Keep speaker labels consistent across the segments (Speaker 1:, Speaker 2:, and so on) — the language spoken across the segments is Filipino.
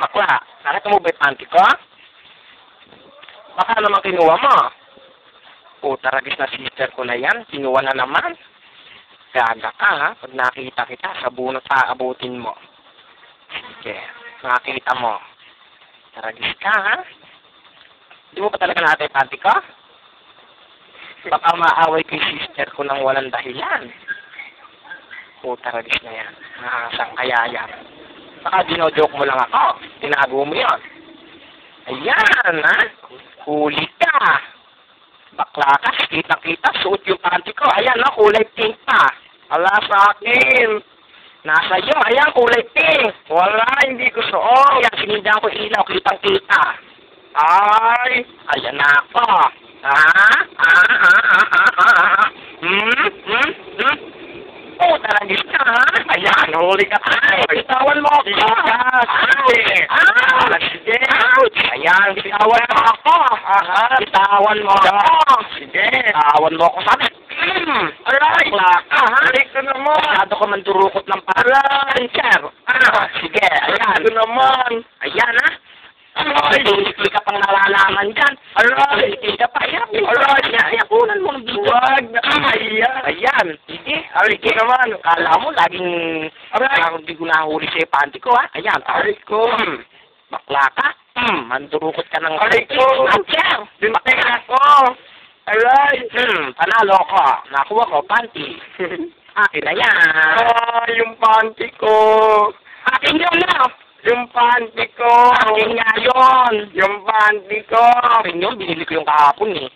Speaker 1: bakla. Nakita mo ba yung panty ko? Baka naman kinuha mo. Puta, ragis na sister ko na yan. Kinuha na naman. Gaga ka, ha? Pag nakita kita, sa bunot aabutin mo. Sige, nakita mo. Taragis ka, ha? Di mo pa talaga nakita yung panty ko? Baka maaway kay sister ko nang walang dahilan. Puta, ragis na yan. Nakakasang kaya yan. Baka dinojoke mo lang ako. Tinago mo yun. Ayan, ha? Huli ka. Bakla ka. Kita-kita. Suot yung panty ko. Ayan, no? Kulay pink pa. Wala sa akin. Nasa iyo. Ayan, kulay pink. Wala, hindi ko suot. Ayan, sinindang ko ilaw. Kitang-kita. Ay, ayan na ako. Oh, taragis ka, ha? Ayan, huli ka tayo. Bitawan mo ako. Sige. Sige. Ayan, bitawan mo ako. Bitawan mo ako. Sige. Bitawan mo ako. Sabi, aray, laka, ha? Halik ka naman. Masyado ko mandurukot ng aray, sir. Sige, ayan. Ito naman. Ayan, ha? Aray, hindi ka pang nalalaman dyan. Aray, hindi ka pa. Aray, ayakunan mo ng biwag. Ayan. Sige, aray ko naman. Kala mo, laging, aray, hindi ko nahuli sa panty ko, ha? Ayan, aray ko. Bakla ka. Mandurukot ka ng aray ko. Sir, bimakay ako. Aray. Panalo ko. Nakuha ko, panty. Akin na yan. Yung panty ko. Akin yun na. Yung panty ko. Akin nga yun. Yung panty ko. Akin yun, binili ko yung kahapon eh.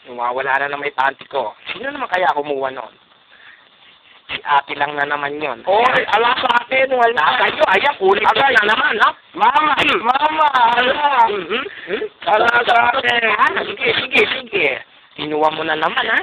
Speaker 1: Wala na may panty ko. Sino naman kaya kumuha nun? Si ate lang na naman yun. Oy, ala sa akin, wala. Kayo, ayan, kulit ka na naman, ha? Mama, ala. Ala sa akin. Sige. Kinuha mo na naman, ha?